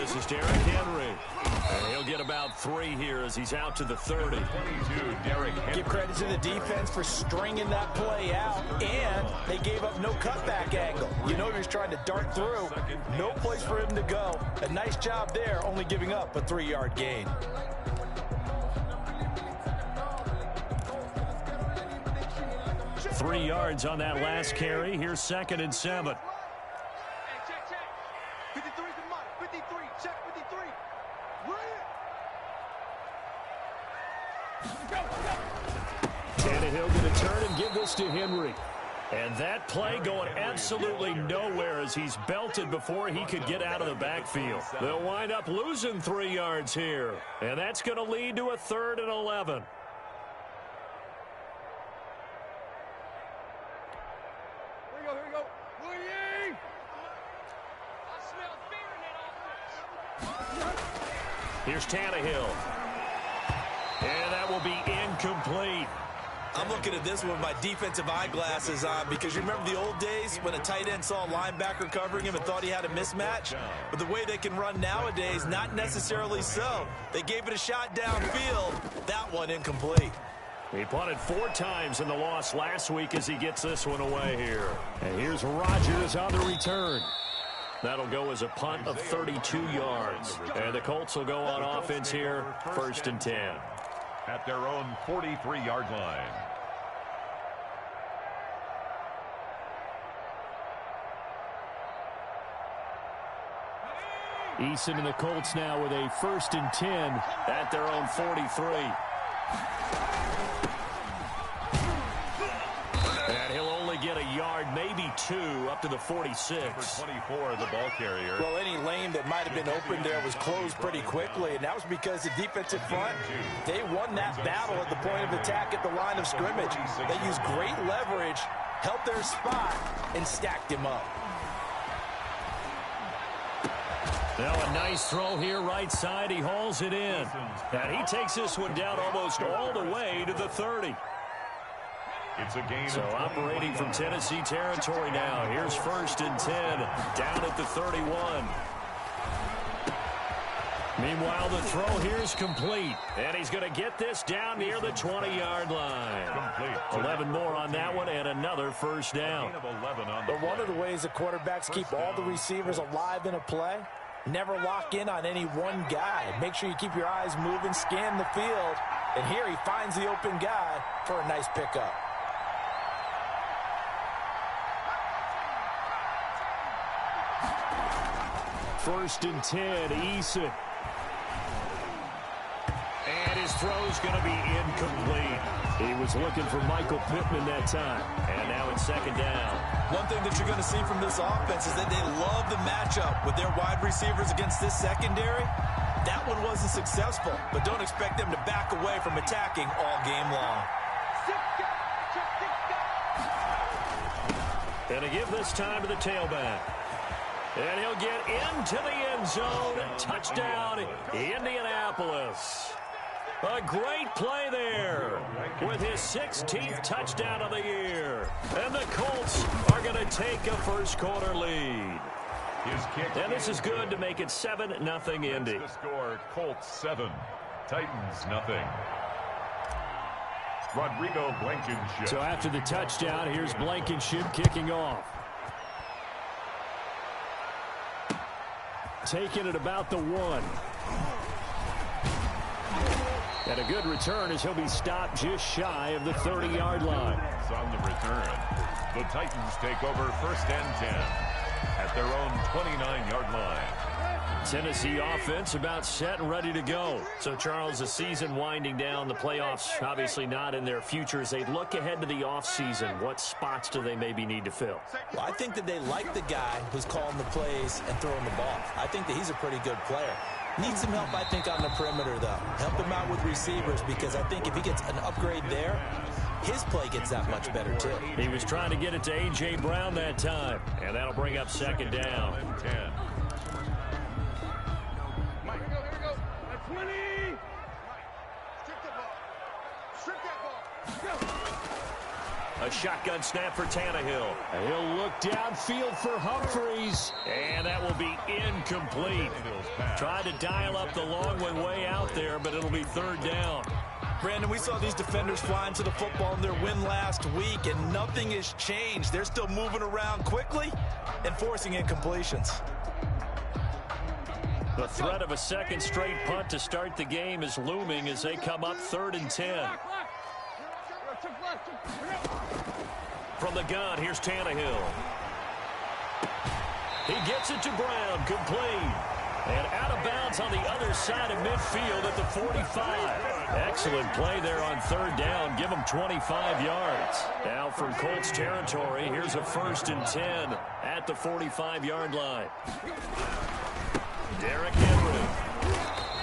This is Derrick Henry. And he'll get about 3 here as he's out to the 30. 22, Derrick Henry. Give credit to the defense for stringing that play out, and they gave up no cutback angle. You know he was trying to dart through. No place for him to go. A nice job there, only giving up a 3-yard gain. Three yards on that last carry. Here's 2nd and 7. Tannehill going to turn and give this to Henry. And that play going absolutely nowhere as he's belted before he could get out of the backfield. They'll wind up losing 3 yards here. And that's going to lead to a 3rd and 11. Here's Tannehill. And that will be incomplete. I'm looking at this one with my defensive eyeglasses on because you remember the old days when a tight end saw a linebacker covering him and thought he had a mismatch? But the way they can run nowadays, not necessarily so. They gave it a shot downfield. That one incomplete. He punted 4 times in the loss last week as he gets this one away here. And here's Rodgers on the return. That'll go as a punt of 32 yards. And the Colts will go on offense here, 1st and 10. At their own 43-yard line. Eason and the Colts now with a 1st and 10 at their own 43. And he'll only get a yard, maybe 2, up to the 46. For 24, the ball carrier. Well, any lane that might have been open there was closed pretty quickly, and that was because the defensive front, they won that battle at the point of attack at the line of scrimmage. They used great leverage, held their spot, and stacked him up. Now a nice throw here, right side. He hauls it in. And he takes this one down almost all the way to the 30. It's a gain. So operating from Tennessee territory now. Here's 1st and 10 down at the 31. Meanwhile, the throw here's complete. And he's going to get this down near the 20-yard line. Complete. 11 more on that one and another 1st down. But one of the ways the quarterbacks keep all the receivers alive in a play, never lock in on any one guy. Make sure you keep your eyes moving, scan the field. And here he finds the open guy for a nice pickup. First and 10, Eason. And his throw's going to be incomplete. He was looking for Michael Pittman that time. And now it's 2nd down. One thing that you're going to see from this offense is that they love the matchup with their wide receivers against this secondary. That one wasn't successful, but don't expect them to back away from attacking all game long. And to give this time to the tailback. And he'll get into the end zone. Touchdown, Indianapolis. A great play there with his 16th touchdown of the year. And the Colts are going to take a first-quarter lead. And this is good to make it 7-0 Indy. The score, Colts 7, Titans 0. Rodrigo Blankenship. So after the touchdown, here's Blankenship kicking off. Taking it about the 1. And a good return as he'll be stopped just shy of the 30-yard line. On the return, the Titans take over 1st and 10 at their own 29-yard line. Tennessee offense about set and ready to go. So, Charles, the season winding down, the playoffs obviously not in their future. As they look ahead to the offseason, what spots do they maybe need to fill? Well, I think that they like the guy who's calling the plays and throwing the ball. I think that he's a pretty good player. Needs some help, I think, on the perimeter, though. Help him out with receivers because I think if he gets an upgrade there, his play gets that much better, too. He was trying to get it to A.J. Brown that time, and that'll bring up 2nd down. 10. A shotgun snap for Tannehill. He'll look downfield for Humphries. And that will be incomplete. Tried to dial up the long one way out there, but it'll be third down. Brandon, we saw these defenders flying to the football in their win last week, and nothing has changed. They're still moving around quickly and forcing incompletions. The threat of a second straight punt to start the game is looming as they come up 3rd and 10. From the gun, here's Tannehill. He gets it to Brown, complete. And out of bounds on the other side of midfield at the 45. Excellent play there on 3rd down. Give him 25 yards. Now from Colts territory, here's a 1st and 10 at the 45-yard line. Derrick Henry.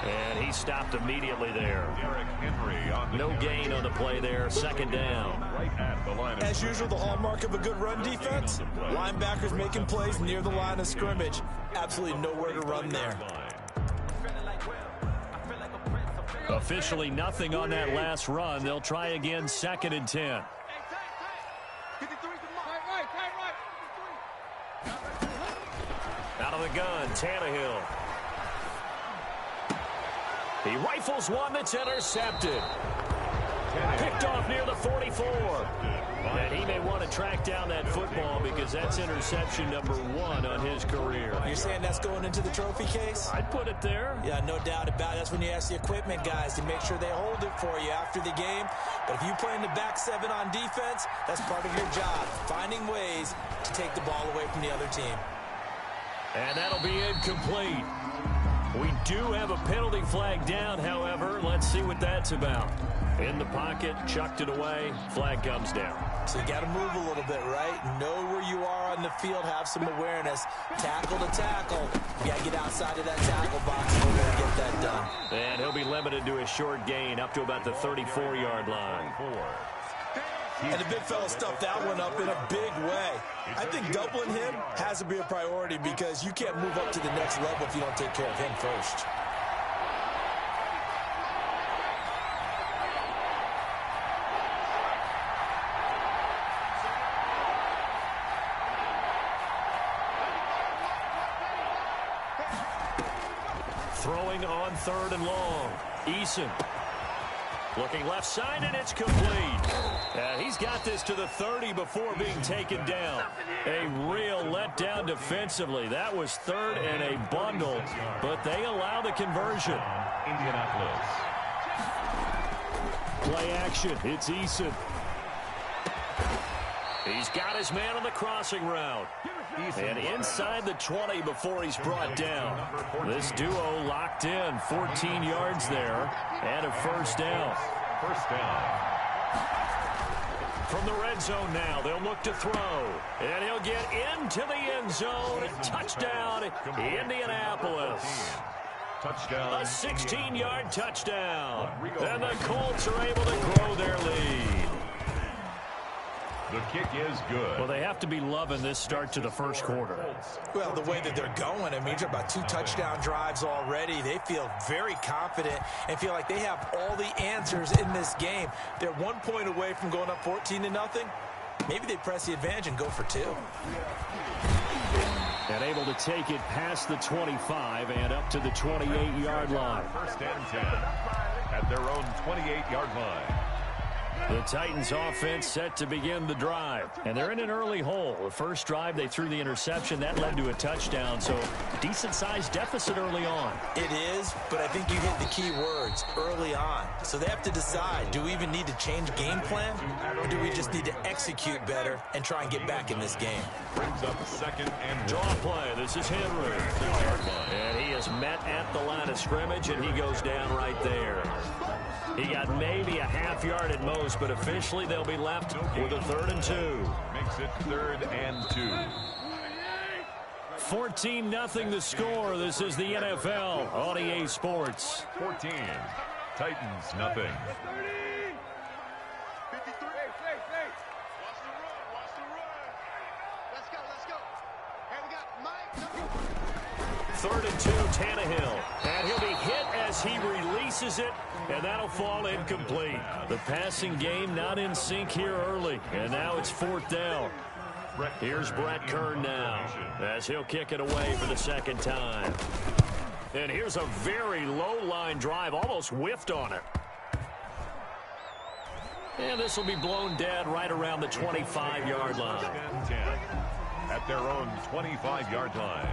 And he stopped immediately there. Derrick Henry on no gain on the play there. 2nd down. Right at the line. As usual, the hallmark of a good run defense. Linebackers making plays near the line of scrimmage. Absolutely nowhere to run there. Officially nothing on that last run. They'll try again 2nd and 10. Out of the gun, Tannehill. He rifles one that's intercepted. Picked off near the 44. And he may want to track down that football because that's interception number 1 on his career. You're saying that's going into the trophy case? I'd put it there. Yeah, no doubt about it. That's when you ask the equipment guys to make sure they hold it for you after the game. But if you play in the back 7 on defense, that's part of your job, finding ways to take the ball away from the other team. And that'll be incomplete. We do have a penalty flag down, however. Let's see what that's about. In the pocket, chucked it away, flag comes down. So you got to move a little bit, right? Know where you are on the field, have some awareness. Tackle to tackle. You got to get outside of that tackle box in order to get that done. And he'll be limited to a short gain up to about the 34-yard line. And the big fella stuffed that one up in a big way. I think doubling him has to be a priority because you can't move up to the next level if you don't take care of him first. Throwing on 3rd and long. Eason. Looking left side, and it's complete. He's got this to the 30 before being taken down. A real letdown defensively. That was 3rd and a bundle, but they allow the conversion. Indianapolis. Play action. It's Eason. He's got his man on the crossing route. And inside the 20 before he's brought down. This duo locked in. 14 yards there and a 1st down. 1st down. From the red zone now, they'll look to throw. And he'll get into the end zone. Touchdown, Indianapolis. Touchdown. A 16-yard touchdown. And the Colts are able to grow their lead. The kick is good. Well, they have to be loving this start to the first quarter. Well, the way that they're going, I mean, you're about 2 touchdown drives already. They feel very confident and feel like they have all the answers in this game. They're 1 point away from going up 14-0. Maybe they press the advantage and go for 2. And able to take it past the 25 and up to the 28-yard line. 1st and 10 at their own 28-yard line. The Titans offense set to begin the drive. And they're in an early hole. The first drive, they threw the interception. That led to a touchdown. So decent-sized deficit early on. It is, but I think you hit the key words, early on. So they have to decide, do we even need to change game plan? Or do we just need to execute better and try and get back in this game? Brings up 2nd and draw play. This is Henry. And he is met at the line of scrimmage, and he goes down right there. He got maybe a half yard at most, but officially they'll be left with a 3rd and 2. Makes it 3rd and 2. 14-0 the score. This is the NFL on EA Sports. 14. Titans, nothing. 3rd and 2, Tannehill. And he'll be hit as he releases it, and that'll fall incomplete. The passing game not in sync here early, and now it's 4th down. Here's Brett Kern now, as he'll kick it away for the 2nd time. And here's a very low-line drive, almost whiffed on it. And this will be blown dead right around the 25-yard line. At their own 25-yard line.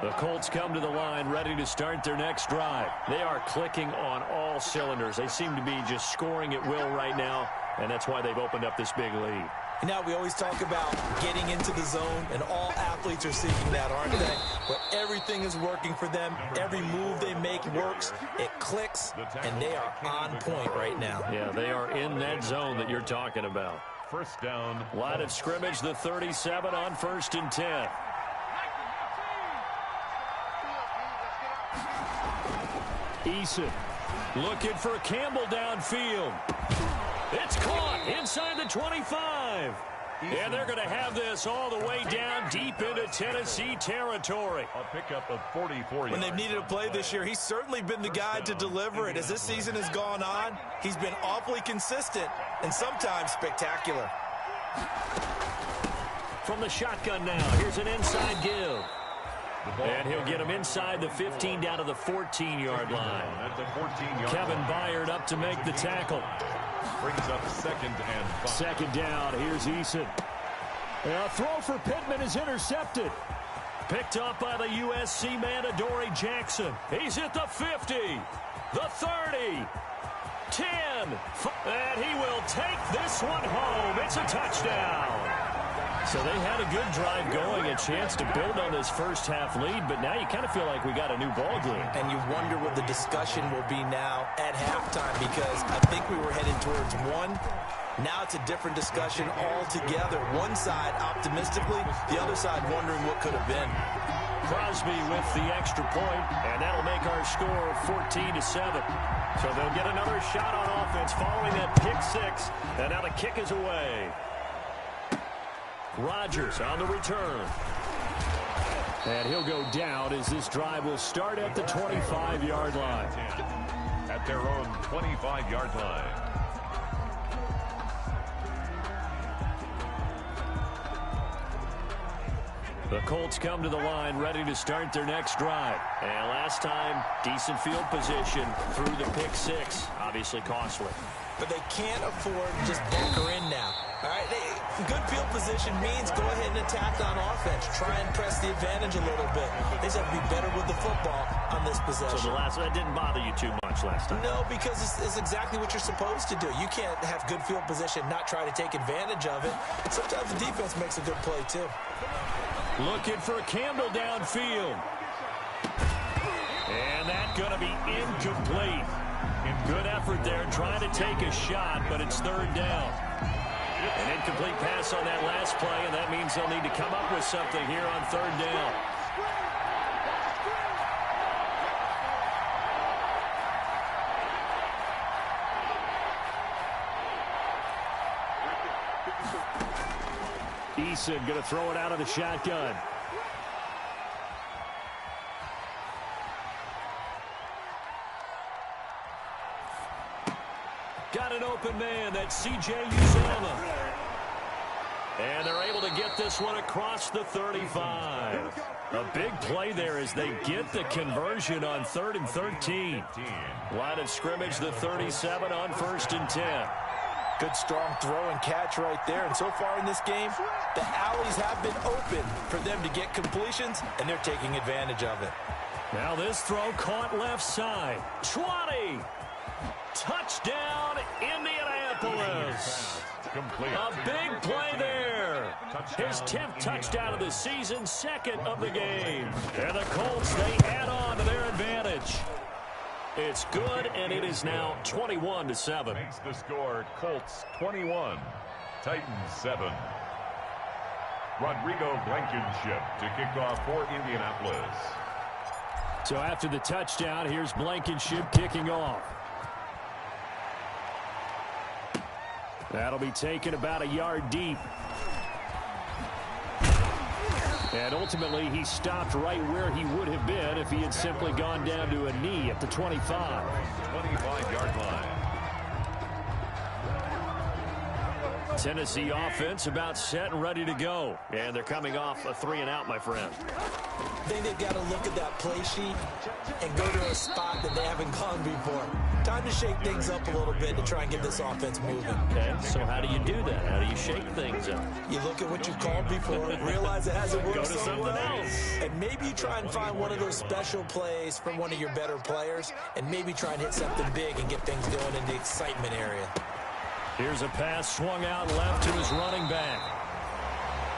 The Colts come to the line ready to start their next drive. They are clicking on all cylinders. They seem to be just scoring at will right now, and that's why they've opened up this big lead. Now, we always talk about getting into the zone, and all athletes are seeking that, aren't they? Where everything is working for them, every move they make works, it clicks, and they are on point right now. Yeah, they are in that zone that you're talking about. 1st down. Line of scrimmage, the 37 on 1st and 10. Eason looking for Campbell downfield. It's caught inside the 25. And they're going to have this all the way down deep into Tennessee territory. A pickup of 44 yards. When they've needed a play this year, he's certainly been the guy to deliver it. As this season has gone on, he's been awfully consistent and sometimes spectacular. From the shotgun now, here's an inside give. And he'll get him inside the 15 down to the 14-yard line. At the 14-yard Kevin Byard up to make the tackle. brings up 2nd and 5. 2nd down, here's Eason. A throw for Pittman is intercepted. Picked up by the USC man, Adoree Jackson. He's at the 50, the 30, 10. And he will take this one home. It's a touchdown. So they had a good drive going, a chance to build on this first half lead, but now you kind of feel like we got a new ball game. And you wonder what the discussion will be now at halftime, because I think we were heading towards one. Now it's a different discussion altogether. One side optimistically, the other side wondering what could have been. Crosby with the extra point, and that'll make our score 14-7. So they'll get another shot on offense following that pick 6, and now the kick is away. Rodgers on the return. And he'll go down as this drive will start at the 25-yard line. At their own 25-yard line. The Colts come to the line ready to start their next drive. And last time, decent field position through the pick 6. Obviously costly. But they can't afford to just bunker in now. All right, good field position means go ahead and attack on offense. Try and press the advantage a little bit. They just have to be better with the football on this possession. So that didn't bother you too much last time? No, because it's exactly what you're supposed to do. You can't have good field position, not try to take advantage of it. Sometimes the defense makes a good play, too. Looking for Campbell downfield. And that's going to be incomplete. Good effort there, trying to take a shot, but it's 3rd down. An incomplete pass on that last play, and that means they'll need to come up with something here on 3rd down. Eason going to throw it out of the shotgun. Got an open man. That's C.J. Uzomah. And they're able to get this one across the 35. A big play there as they get the conversion on 3rd and 13. Line of scrimmage, the 37 on 1st and 10. Good strong throw and catch right there. And so far in this game, the alleys have been open for them to get completions, and they're taking advantage of it. Now this throw caught left side. 20. Touchdown, Indianapolis. Complete. A big play there. His 10th touchdown of the season, 2nd of the game. And the Colts, they add on to their advantage. It's good, and it is now 21-7. Makes the score Colts 21, Titans 7. Rodrigo Blankenship to kick off for Indianapolis. So after the touchdown, here's Blankenship kicking off. That'll be taken about a yard deep. And ultimately, he stopped right where he would have been if he had simply gone down to a knee at the 25. 25-yard line. Tennessee offense about set and ready to go. And they're coming off a 3-and-out, my friend. I think they've got to look at that play sheet and go to a spot that they haven't gone before. Time to shake things up a little bit to try and get this offense moving. Okay, so how do you do that? How do you shake things up? You look at what you called before, realize it hasn't worked Go to so something well, else. and maybe you try and find one of those special plays from one of your better players, and maybe try and hit something big and get things going in the excitement area. Here's a pass swung out left to his running back.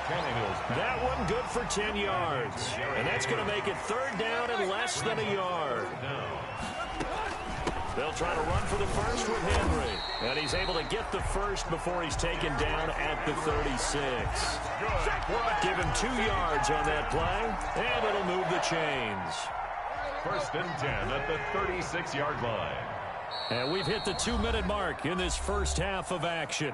That one good for 10 yards. And that's going to make it 3rd down and less than a yard. They'll try to run for the first with Henry. And he's able to get the first before he's taken down at the 36. Give him 2 yards on that play, and it'll move the chains. 1st and 10 at the 36-yard line. And we've hit the 2-minute mark in this first half of action.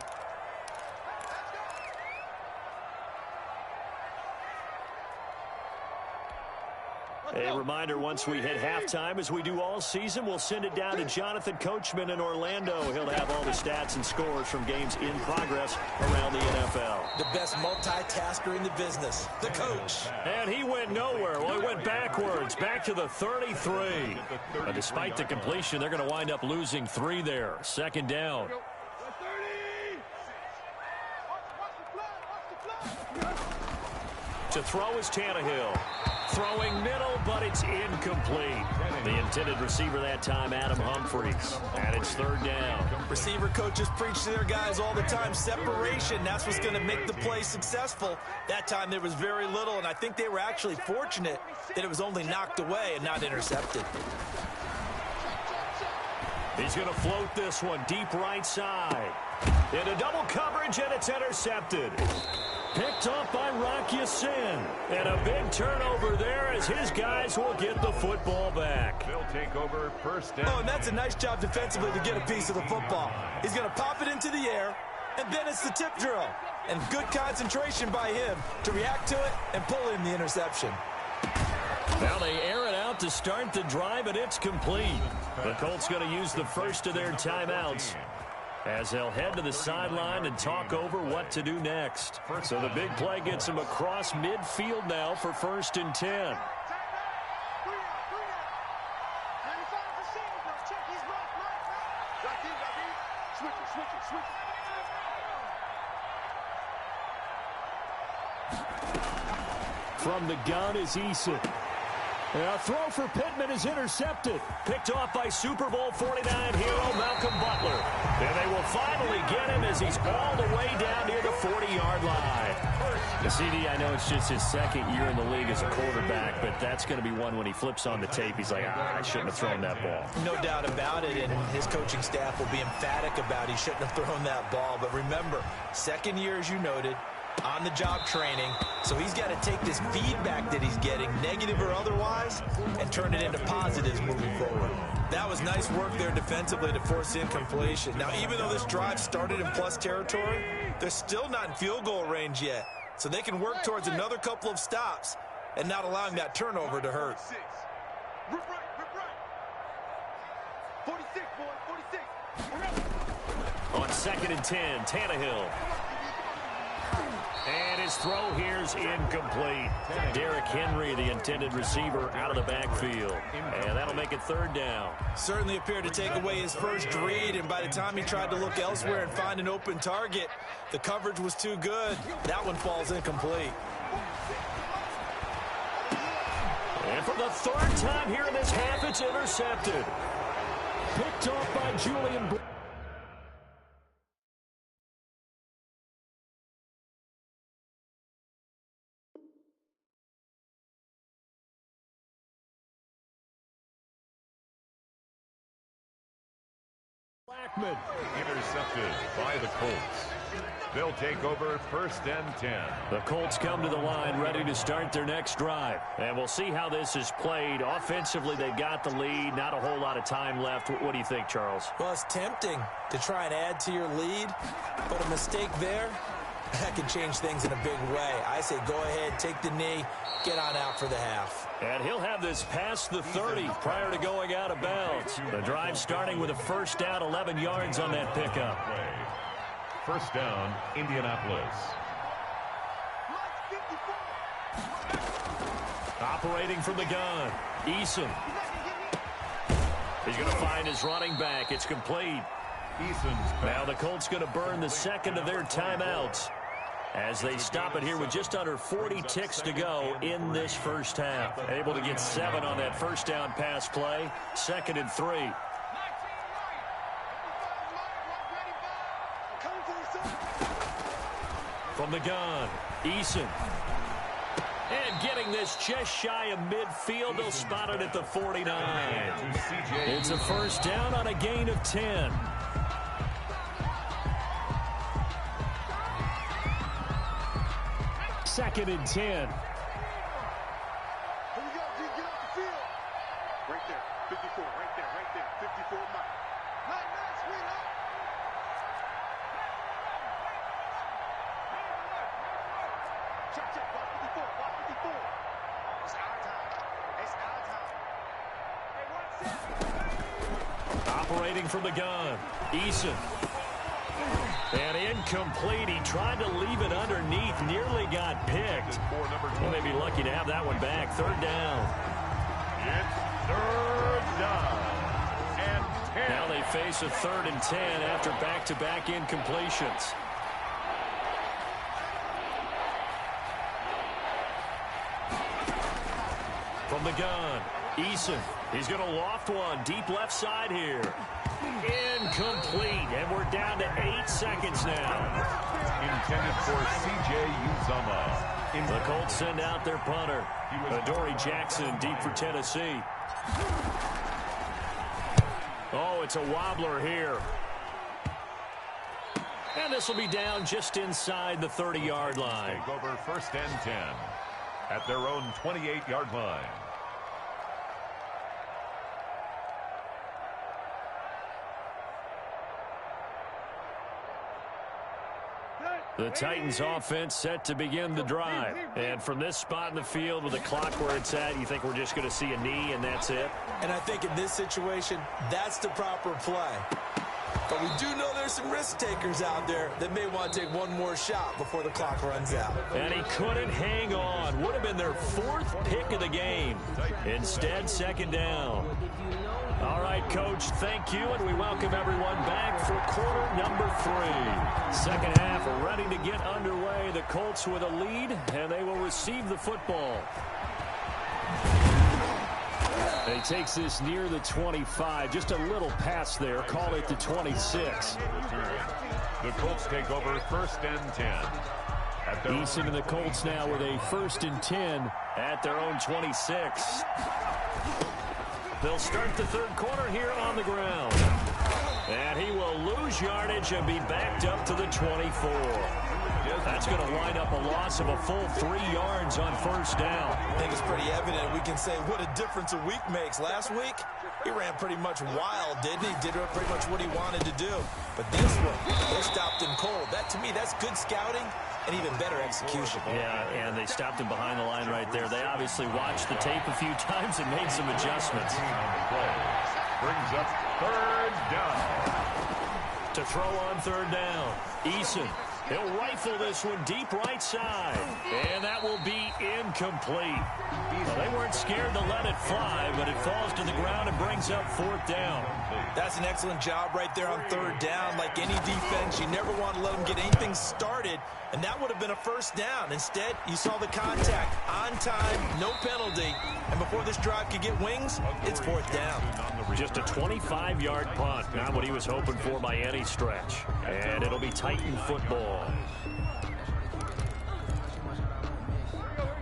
A reminder, once we hit halftime, as we do all season, we'll send it down to Jonathan Coachman in Orlando. He'll have all the stats and scores from games in progress around the NFL. The best multitasker in the business, the coach. And he went nowhere. Well, he went backwards, back to the 33. But despite the completion, they're going to wind up losing 3 there. 2nd down. To throw is Tannehill. Throwing middle, but it's incomplete. The intended receiver that time, Adam Humphries. And it's 3rd down. Receiver coaches preach to their guys all the time. Separation, that's what's going to make the play successful. That time there was very little, and I think they were actually fortunate that it was only knocked away and not intercepted. He's going to float this one deep right side. Into double coverage, and it's intercepted. Picked off by Rock Ya-Sin. And a big turnover there as his guys will get the football back. They'll take over 1st down. Oh, and that's a nice job defensively to get a piece of the football. He's going to pop it into the air, and then it's the tip drill. And good concentration by him to react to it and pull in the interception. Now they air it out to start the drive, and it's complete. The Colts going to use the first of their timeouts as they'll head to the sideline and talk over what to do next. So the big play gets them across midfield now for 1st and 10. From the gun is Eason. A throw for Pittman is intercepted. Picked off by Super Bowl 49 hero Malcolm Butler. And they will finally get him as he's all the way down near the 40-yard line. The CD, I know it's just his 2nd year in the league as a quarterback, but that's going to be one when he flips on the tape, he's like, I shouldn't have thrown that ball. No doubt about it, and his coaching staff will be emphatic about he shouldn't have thrown that ball. But remember, 2nd year, as you noted, on-the-job training, so he's got to take this feedback that he's getting, negative or otherwise, and turn it into positives moving forward. That was nice work there defensively to force incompletion. Now, even though this drive started in plus territory, they're still not in field goal range yet, so they can work towards another couple of stops and not allowing that turnover to hurt. 46, boy, 46. On 2nd and 10, Tannehill. And his throw here's incomplete. Derrick Henry, the intended receiver, out of the backfield. And that'll make it 3rd down. Certainly appeared to take away his first read, and by the time he tried to look elsewhere and find an open target, the coverage was too good. That one falls incomplete. And for the 3rd time here in this half, it's intercepted. Picked off by Julian. Blackman. Intercepted by the Colts. They'll take over 1st and 10. The Colts come to the line ready to start their next drive. And we'll see how this is played. Offensively, they've got the lead. Not a whole lot of time left. What do you think, Charles? Well, it's tempting to try and add to your lead, but a mistake there, that can change things in a big way. I say go ahead, take the knee, get on out for the half. And he'll have this past the 30 prior to going out of bounds. The drive starting with a first down, 11 yards on that pickup. First down, Indianapolis. Operating from the gun, Eason. He's going to find his running back. It's complete. Now the Colts going to burn the second of their timeouts as they stop it here with just under 40 ticks to go in this first half. Able to get 7 on that first down pass play. 2nd and 3. From the gun, Eason. And getting this just shy of midfield. They'll spot it at the 49. It's a first down on a gain of 10. Second and 10. Here we go, G. Get off the field. Right there. 54. Right there. Right there. 54 Mike. Nice, sweetheart. Check. Block 54. Block 54. It's our time. It's our time. Hey, 1 second. Operating from the gun, Eason. And incomplete. He tried to leave it underneath. Nearly got picked. Well, may be lucky to have that one back. 3rd down. It's 3rd down. And 10. Now they face a 3rd and 10 after back-to-back incompletions. From the gun, Eason. He's going to loft one deep left side here. Incomplete, and we're down to 8 seconds now. Intended for C.J. Uzomah. The Colts send out their punter, Adoree Jackson, deep for Tennessee. Oh, it's a wobbler here. And this will be down just inside the 30-yard line. Take over 1st and 10 at their own 28-yard line. The Titans offense set to begin the drive. And from this spot in the field with the clock where it's at, you think we're just going to see a knee and that's it? And I think in this situation, that's the proper play. But we do know there's some risk takers out there that may want to take one more shot before the clock runs out. And he couldn't hang on. Would have been their 4th pick of the game. Instead, 2nd down. All right, Coach, thank you, and we welcome everyone back for quarter number 3. Second half ready to get underway. The Colts with a lead, and they will receive the football. He takes this near the 25, just a little pass there. Call it the 26. The Colts take over 1st and 10. Eason and the Colts now with a 1st and 10 at their own 26. They'll start the 3rd quarter here on the ground. And he will lose yardage and be backed up to the 24. That's going to wind up a loss of a full 3 yards on 1st down. I think it's pretty evident. We can say what a difference a week makes. Last week, he ran pretty much wild, didn't he? Did pretty much what he wanted to do. But this one, they stopped him cold. That, to me, that's good scouting and even better execution. Yeah, and they stopped him behind the line right there. They obviously watched the tape a few times and made some adjustments. Brings up 3rd down. To throw on 3rd down, Eason. He'll rifle this one deep right side. And that will be incomplete. Well, they weren't scared to let it fly, but it falls to the ground and brings up 4th down. That's an excellent job right there on 3rd down. Like any defense, you never want to let them get anything started, and that would have been a 1st down. Instead, you saw the contact on time, no penalty, and before this drive could get wings, it's 4th down. Just a 25-yard punt, not what he was hoping for by any stretch. And it'll be Titan football.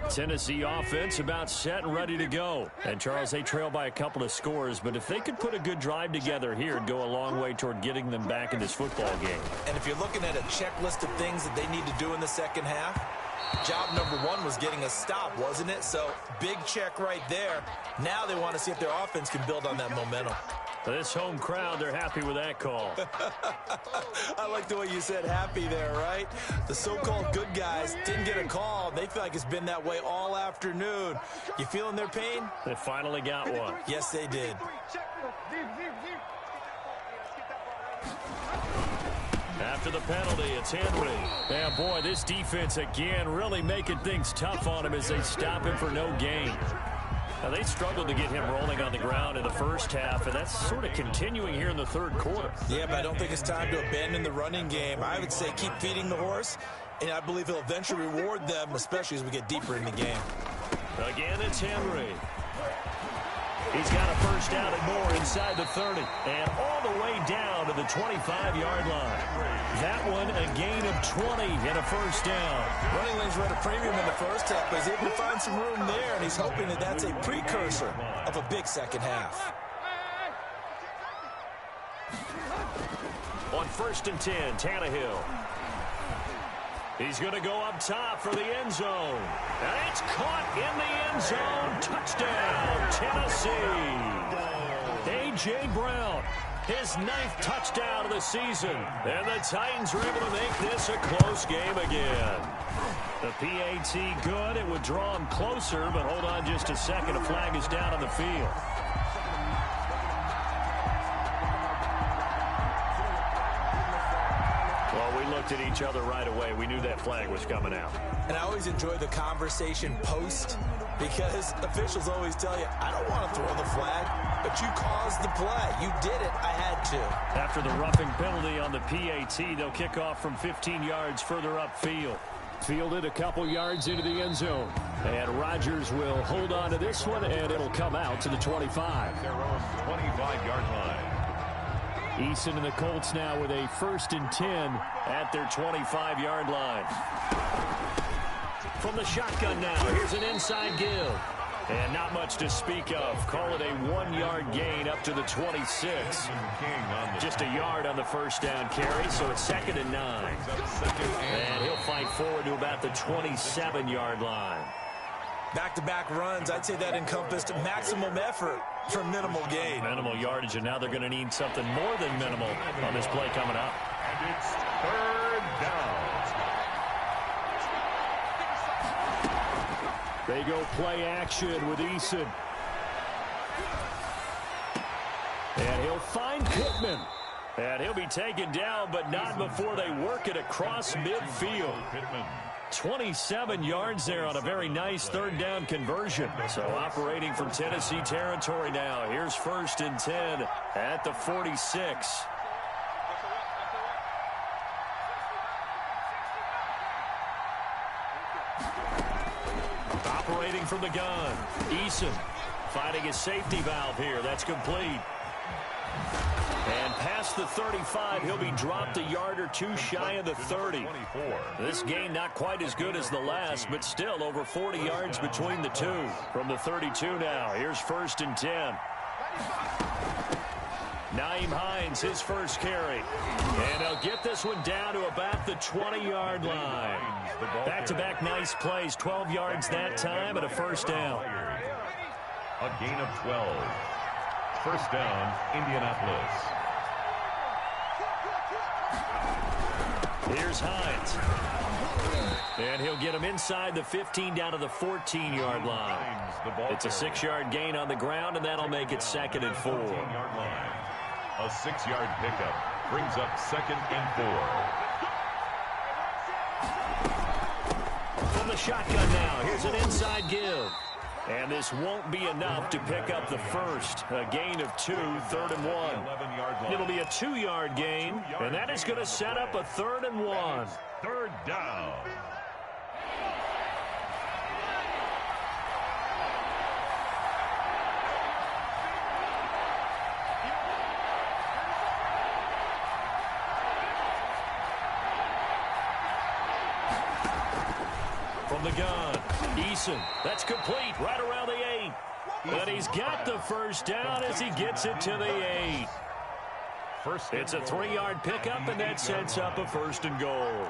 Tennessee offense about set and ready to go. And, Charles, they trail by a couple of scores, but if they could put a good drive together here, it'd go a long way toward getting them back in this football game. And if you're looking at a checklist of things that they need to do in the second half, job number 1 was getting a stop, wasn't it? So, big check right there. Now they want to see if their offense can build on that momentum. This home crowd, they're happy with that call. I like the way you said happy there, right? The so-called good guys didn't get a call. They feel like it's been that way all afternoon. You feeling their pain? They finally got one. Yes, they did. After the penalty, it's Henry. Yeah, boy, this defense again really making things tough on him as they stop him for no gain. Now, they struggled to get him rolling on the ground in the first half, and that's sort of continuing here in the third quarter. Yeah, but I don't think it's time to abandon the running game. I would say keep feeding the horse, and I believe he'll eventually reward them, especially as we get deeper in the game. Again, it's Henry. He's got a first down and more inside the 30, and all the way down to the 25-yard line. That one, a gain of 20 and a first down. Running lanes were at a premium in the first half, but he's able to find some room there, and he's hoping that that's a precursor of a big second half. On 1st and 10, Tannehill. He's going to go up top for the end zone. And it's caught in the end zone. Touchdown, Tennessee. A.J. Brown, his 9th touchdown of the season. And the Titans are able to make this a close game again. The PAT good. It would draw him closer, but hold on just a second. A flag is down on the field. Well, we looked at each other right away. We knew that flag was coming out. And I always enjoy the conversation post because officials always tell you, I don't want to throw the flag, but you caused the play. You did it. I had to. After the roughing penalty on the PAT, they'll kick off from 15 yards further upfield. Fielded a couple yards into the end zone. And Rodgers will hold on to this one, and it'll come out to the 25. Their own 25-yard line. Eason and the Colts now with a 1st and 10 at their 25-yard line. From the shotgun now, here's an inside give. And not much to speak of. Call it a 1-yard gain up to the 26. Just a yard on the first down carry, so it's 2nd and 9. And he'll fight forward to about the 27-yard line. Back-to-back runs, I'd say that encompassed maximum effort for minimal gain. Minimal yardage, and now they're going to need something more than minimal on this play coming up. And it's 3rd down. They go play action with Eason. And he'll find Pittman. And he'll be taken down, but not before they work it across midfield. Pittman. 27 yards there on a very nice 3rd down conversion. So operating from Tennessee territory now. Here's 1st and 10 at the 46. Operating from the gun. Eason finding his safety valve here. That's complete. And past the 35, he'll be dropped a yard or two shy of the 30. This gain not quite as good as the last, but still over 40 yards between the two. From the 32 now, here's 1st and 10. Nyheim Hines, his first carry. And they'll get this one down to about the 20-yard line. Back-to-back nice plays, 12 yards that time and a first down. A gain of 12. First down, Indianapolis. Here's Hines. And he'll get him inside the 15 down to the 14-yard line. It's a 6-yard gain on the ground, and that'll make it 2nd and 4. A 6-yard pickup brings up 2nd and 4. From the shotgun now, here's an inside give. And this won't be enough to pick up the first. A gain of 2, 3rd and 1. It'll be a 2-yard gain, and that is going to set up a 3rd and 1. 3rd down. From the gun, Eason. That's complete right around the 8. But he's got the first down as he gets it to the 8. It's a 3-yard pickup, and that sets up a 1st and goal.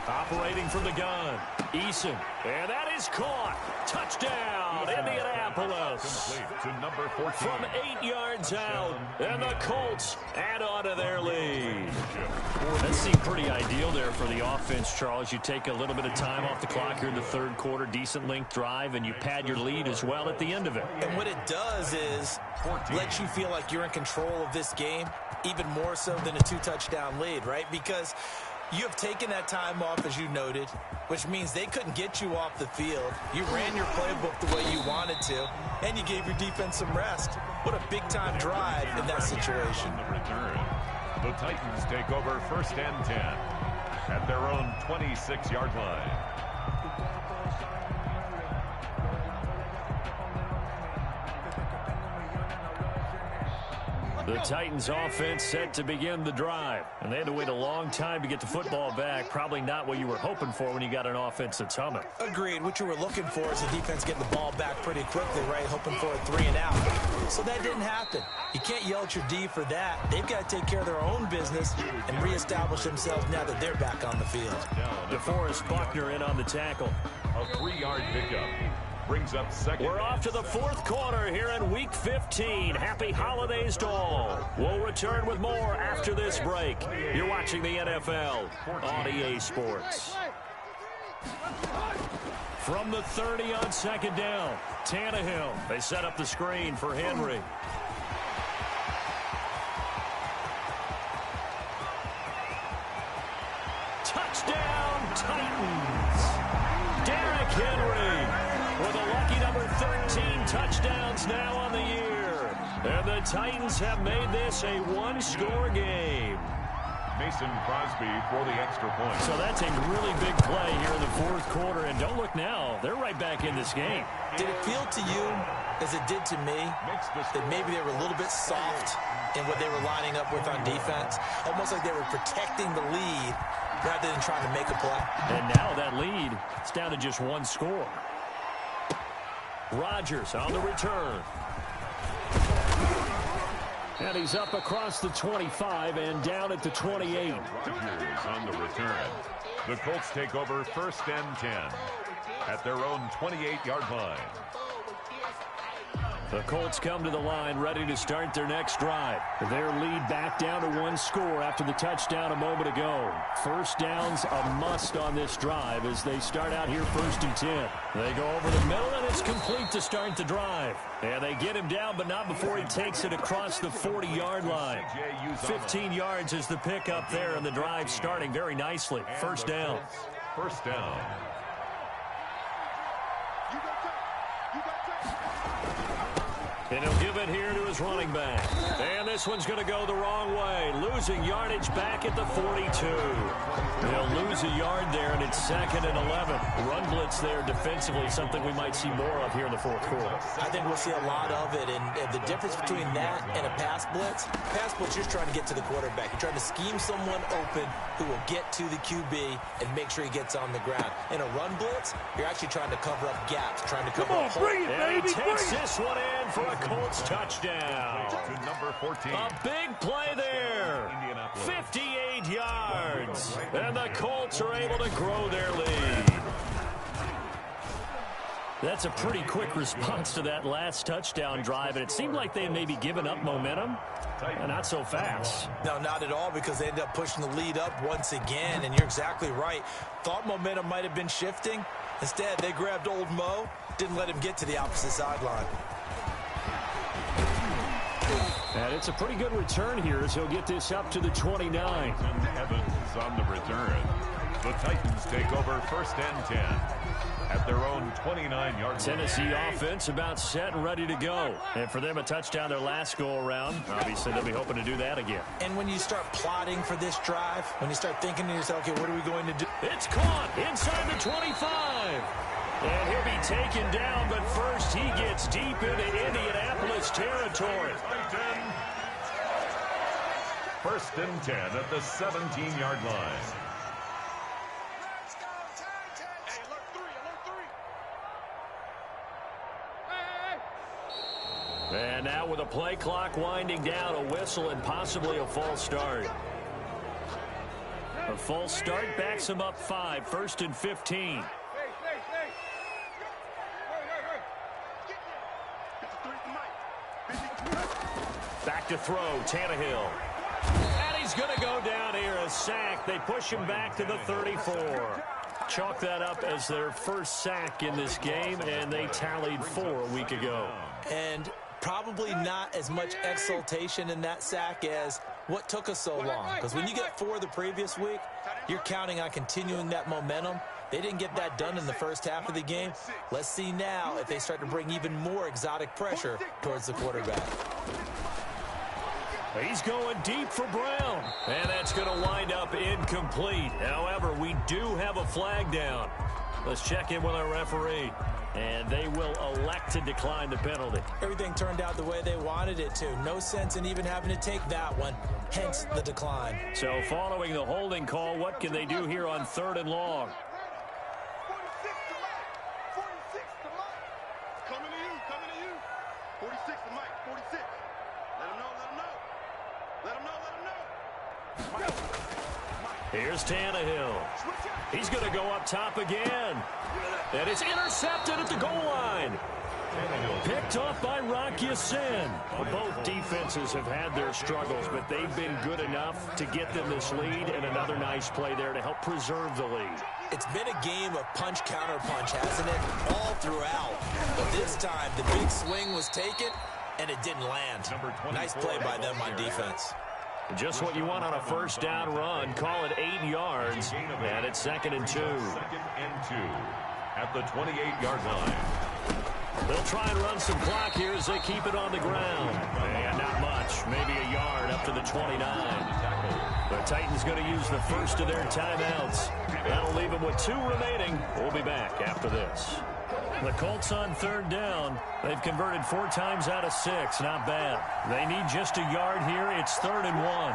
Operating from the gun, Eason. And that is caught. Touchdown, Indianapolis. Complete to number 14. From 8 yards out, and the Colts add on to their lead. That seemed pretty ideal there for the offense, Charles. You take a little bit of time off the clock here in the third quarter, decent length drive, and you pad your lead as well at the end of it. And what it does is let you feel like you're in control of this game, even more so than a 2-touchdown lead, right? Because you have taken that time off, as you noted, which means they couldn't get you off the field. You ran your playbook the way you wanted to, and you gave your defense some rest. What a big-time drive in that situation. The Titans take over 1st and 10 at their own 26-yard line. The Titans offense set to begin the drive, and they had to wait a long time to get the football back. Probably not what you were hoping for when you got an offense that's humming. Agreed. What you were looking for is the defense getting the ball back pretty quickly, right? Hoping for a 3 and out. So that didn't happen. You can't yell at your D for that. They've got to take care of their own business and reestablish themselves now that they're back on the field. DeForest Buckner in on the tackle. A 3-yard pickup. Brings up second. We're off to the fourth quarter here in Week 15. Happy holidays to all. We'll return with more after this break. You're watching the NFL on EA Sports. From the 30 on second down, Tannehill. They set up the screen for Henry. Touchdown, Titans. Derrick Henry with a lucky number 13 touchdowns now on the year. And the Titans have made this a one-score game. Mason Crosby for the extra point. So that's a really big play here in the fourth quarter. And don't look now, they're right back in this game. Did it feel to you, as it did to me, that maybe they were a little bit soft in what they were lining up with on defense? Almost like they were protecting the lead rather than trying to make a play. And now that lead, it's down to just one score. Rodgers on the return. And he's up across the 25 and down at the 28. Rodgers on the return. The Colts take over 1st and 10 at their own 28-yard line. The Colts come to the line ready to start their next drive. Their lead back down to one score after the touchdown a moment ago. First down's a must on this drive as they start out here 1st and 10. They go over the middle, and it's complete to start the drive. And they get him down, but not before he takes it across the 40-yard line. 15 yards is the pickup there, and the drive starting very nicely. First down. First down. And he'll give it here to his running back. And this one's going to go the wrong way. Losing yardage back at the 42. They'll lose a yard there, and it's 2nd and 11. Run blitz there defensively, something we might see more of here in the fourth quarter. I think we'll see a lot of it. And the difference between that and a pass blitz, you're trying to get to the quarterback. You're trying to scheme someone open who will get to the QB and make sure he gets on the ground. In a run blitz, you're actually trying to cover up gaps, trying to cover up holes. And he takes this one in for a Colts touchdown. To number 14. A big play there. 58 yards. And the Colts are able to grow their lead. That's a pretty quick response to that last touchdown drive, and it seemed like they had maybe given up momentum. Not so fast. No, not at all, because they ended up pushing the lead up once again, and you're exactly right. Thought momentum might have been shifting. Instead, they grabbed old Mo, didn't let him get to the opposite sideline. And it's a pretty good return here as he'll get this up to the 29. Evans on the return. The Titans take over 1st and 10 at their own 29-yard line. Tennessee offense about set and ready to go. And for them, a touchdown their last go-around. Obviously, they'll be hoping to do that again. And when you start plotting for this drive, when you start thinking to yourself, okay, what are we going to do? It's caught inside the 25. And he'll be taken down, but first he gets deep into Indianapolis territory. 1st and 10 at the 17-yard line. And now with a play clock winding down, a whistle and possibly a false start. A false start backs him up 5, 1st and 15. Back to throw, Tannehill. And he's going to go down here, a sack. They push him back to the 34. Chalk that up as their first sack in this game, and they tallied 4 a week ago. And probably not as much exultation in that sack as what took us so long. Because when you get 4 the previous week, you're counting on continuing that momentum. They didn't get that done in the first half of the game. Let's see now if they start to bring even more exotic pressure towards the quarterback. He's going deep for Brown. And that's going to wind up incomplete. However, we do have a flag down. Let's check in with our referee. And they will elect to decline the penalty. Everything turned out the way they wanted it to. No sense in even having to take that one. Hence the decline. So following the holding call, what can they do here on 3rd and long? 46 to Mike. Coming to you. 46 to Mike. 46. Let him know. Here's Tannehill. He's going to go up top again. And it's intercepted at the goal line. Picked off by Rock Ya-Sin. Well, both defenses have had their struggles, but they've been good enough to get them this lead, and another nice play there to help preserve the lead. It's been a game of punch-counter-punch, hasn't it? All throughout. But this time, the big swing was taken, and it didn't land. Nice play by them on defense. Just what you want on a first down run. Call it 8 yards, and it's 2nd and 2. 2nd and 2 at the 28-yard line. They'll try and run some clock here as they keep it on the ground. And not much, maybe a yard up to the 29. The Titans going to use the first of their timeouts. That'll leave them with 2 remaining. We'll be back after this. The Colts on 3rd down. They've converted 4 times out of 6. Not bad. They need just a yard here. It's 3rd and 1.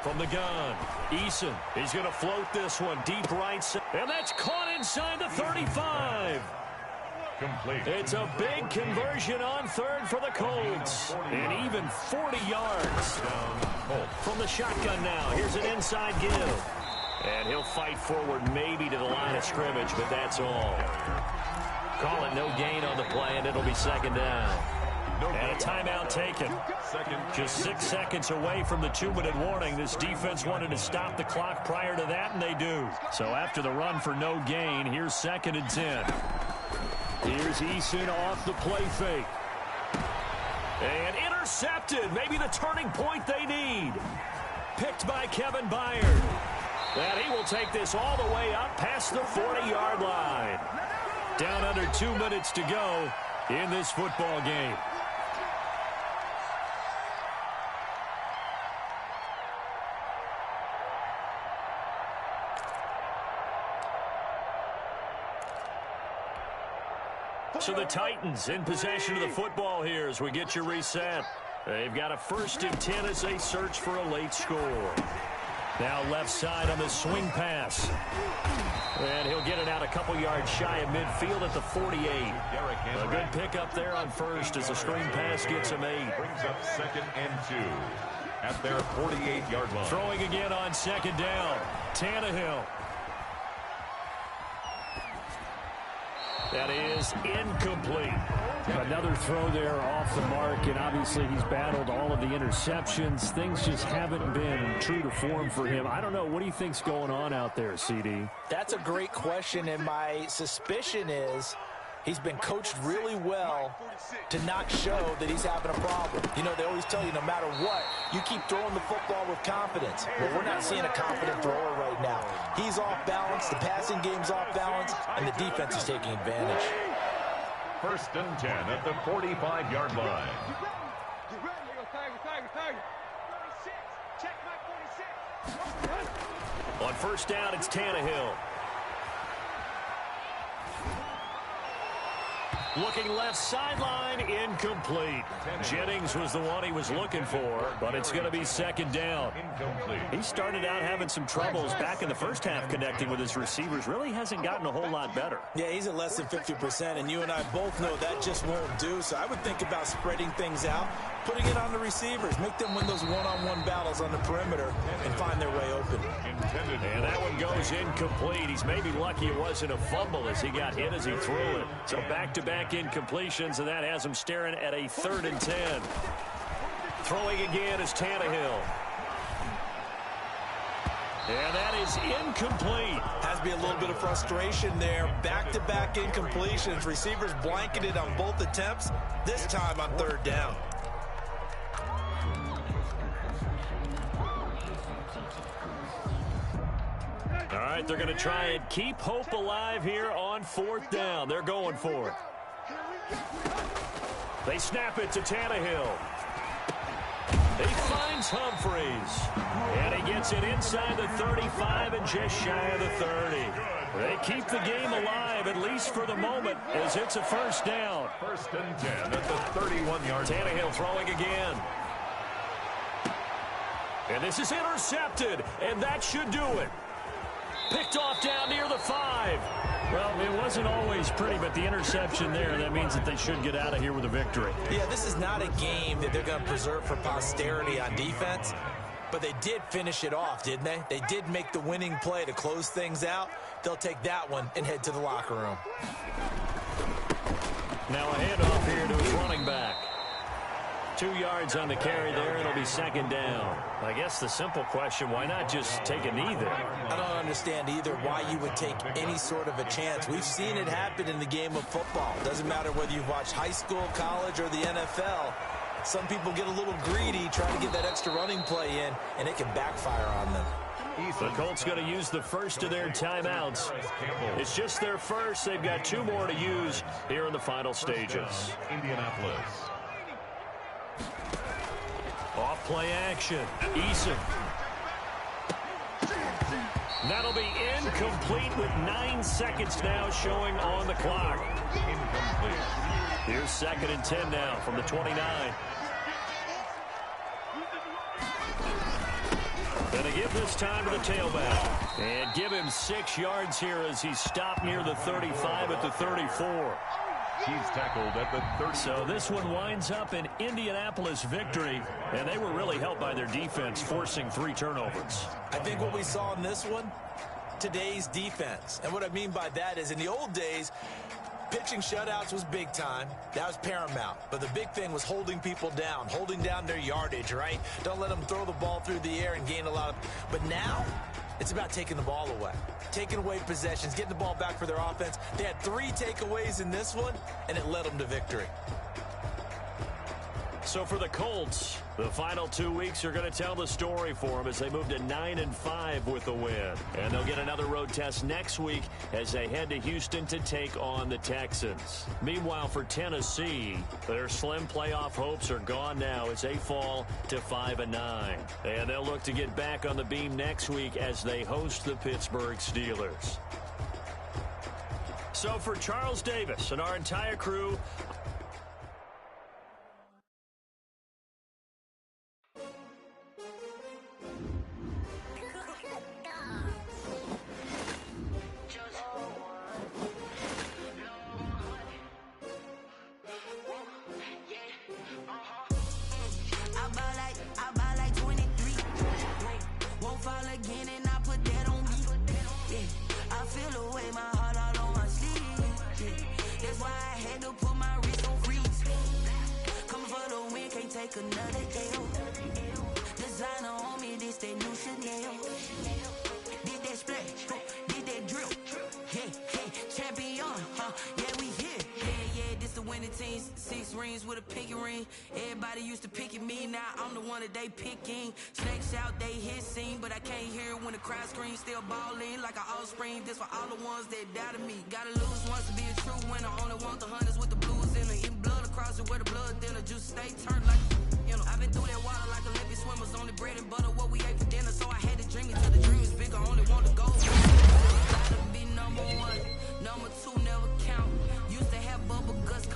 From the gun, Eason. He's going to float this one deep right side. And that's caught inside the 35. Complete. It's a big conversion on 3rd for the Colts. And even 40 yards. From the shotgun now. Here's an inside give. And he'll fight forward maybe to the line of scrimmage, but that's all. Call it no gain on the play, and it'll be 2nd down. And a timeout taken. Just 6 seconds away from the 2-minute warning. This defense wanted to stop the clock prior to that, and they do. So after the run for no gain, here's 2nd and 10. Here's Eason off the play fake. And intercepted. Maybe the turning point they need. Picked by Kevin Byard. And he will take this all the way up past the 40-yard line. Down under 2 minutes to go in this football game. So the Titans in possession of the football here as we get you reset. They've got a 1st and 10 as they search for a late score. Now left side on the swing pass. And he'll get it out a couple yards shy of midfield at the 48. A good pickup there on 1st as the screen pass gets him 8. Brings up 2nd and 2 at their 48-yard line. Throwing again on 2nd down. Tannehill. That is incomplete. Another throw there off the mark, and obviously he's battled all of the interceptions. Things just haven't been true to form for him. I don't know. What do you think's going on out there, CD? That's a great question, and my suspicion is he's been coached really well to not show that he's having a problem. You know, they always tell you no matter what, you keep throwing the football with confidence. But we're not seeing a confident thrower right now. He's off balance, the passing game's off balance, and the defense is taking advantage. 1st and 10 at the 45-yard line. On 1st down, it's Tannehill. Looking left sideline, incomplete. Jennings was the one he was looking for, but it's going to be second down. He started out having some troubles back in the first half connecting with his receivers. Really hasn't gotten a whole lot better. Yeah, he's at less than 50%, and you and I both know that just won't do. So I would think about spreading things out, putting it on the receivers, make them win those one-on-one battles on the perimeter and find their way open. And that one goes incomplete. He's maybe lucky it wasn't a fumble as he got hit as he threw it. So back-to-back incompletions, and that has him staring at a 3rd and 10. Throwing again is Tannehill. And that is incomplete. Has to be a little bit of frustration there. Back-to-back incompletions. Receivers blanketed on both attempts, this time on 3rd down. All right, they're going to try and keep hope alive here on 4th down. They're going for it. They snap it to Tannehill. He finds Humphries. And he gets it inside the 35 and just shy of the 30. They keep the game alive, at least for the moment, as it's a 1st down. 1st and 10 at the 31-yard line. Tannehill throwing again. And this is intercepted, and that should do it. Picked off down near the 5. Well, it wasn't always pretty, but the interception there, that means that they should get out of here with a victory. Yeah, this is not a game that they're going to preserve for posterity on defense, but they did finish it off, didn't they? They did make the winning play to close things out. They'll take that one and head to the locker room. Now a handoff here to his running back. 2 yards on the carry there. It'll be 2nd down. I guess the simple question, why not just take a knee there? I don't understand either why you would take any sort of a chance. We've seen it happen in the game of football. Doesn't matter whether you've watched high school, college, or the NFL. Some people get a little greedy trying to get that extra running play in, and it can backfire on them. The Colts going to use the first of their timeouts. It's just their first. They've got 2 more to use here in the final stages. Indianapolis. Off play action. Eason. That'll be incomplete with 9 seconds now showing on the clock. Incomplete. Here's 2nd and 10 now from the 29. Going to give this time to the tailback. And give him 6 yards here as he's stopped near the 35 at the 34. He's tackled at the 30. So this one winds up an Indianapolis victory, and they were really helped by their defense, forcing 3 turnovers. I think what we saw in this one, today's defense. And what I mean by that is in the old days, pitching shutouts was big time. That was paramount. But the big thing was holding people down, holding down their yardage, right? Don't let them throw the ball through the air and gain a lot of... But now, it's about taking the ball away. Taking away possessions, getting the ball back for their offense. They had 3 takeaways in this one, and it led them to victory. So for the Colts, the final 2 weeks are going to tell the story for them as they move to 9-5 with a win. And they'll get another road test next week as they head to Houston to take on the Texans. Meanwhile, for Tennessee, their slim playoff hopes are gone now as they fall to 5-9. And they'll look to get back on the beam next week as they host the Pittsburgh Steelers. So for Charles Davis and our entire crew, another L. Designer on me, this that new Chanel. Did that splash, did that drill. Yeah, champion, yeah, we here. Yeah, this the winning team. 6 rings with a pinky ring. Everybody used to pick at me, now I'm the one that they picking. Snakes out, they hit scene, but I can't hear when the crowd screams. Still balling like an offspring. This for all the ones that doubted me. Gotta lose once to be a true winner. Only want the hunters with the blues in it. Eating blood across it where the blood thinner. Juice stay turned like I've been through that water like Olympic swimmers. Only bread and butter, what we ate for dinner. So I had to dream until the dream was bigger. Only want to go. Gotta be number 1. Number 2 never count. Used to have bubble guts.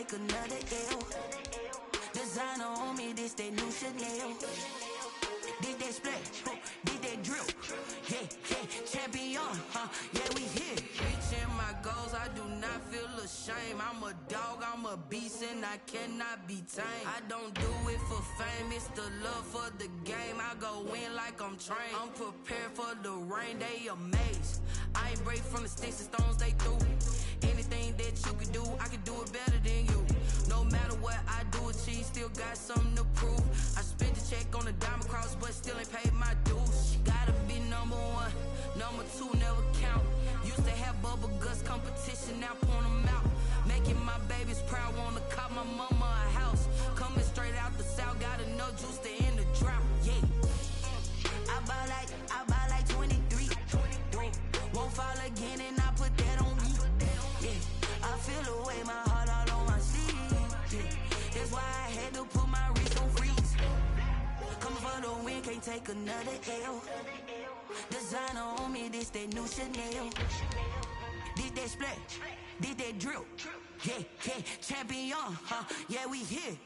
take another L. Designer on me, this that new Chanel. Did that splash, did that drip. Yeah, champion, yeah, we here. Reaching my goals, I do not feel ashamed. I'm a dog, I'm a beast, and I cannot be tamed. I don't do it for fame, it's the love for the game. I go in like I'm trained. I'm prepared for the rain, they amazed. I ain't break from the sticks and stones they threw. Anything that you can do, I can do it better than you. No matter what I do, achieve, still got something to prove. I spent the check on the diamond cross, but still ain't paid my dues. Gotta be number one, number two never count. Used to have bubble guts competition, now point them out. Making my babies proud, wanna cop my mama a house. Coming straight out the south, got enough juice to end the drought. Yeah, I buy like 23. Won't fall again, and I put that on me. Yeah, I feel away, my heart all on my sleeve. Yeah, that's why I had to put my wrist on freeze. Coming for the win, can't take another L. Designer on me, this that new Chanel. Did that splash, did that drip. Yeah, champion, yeah, we here.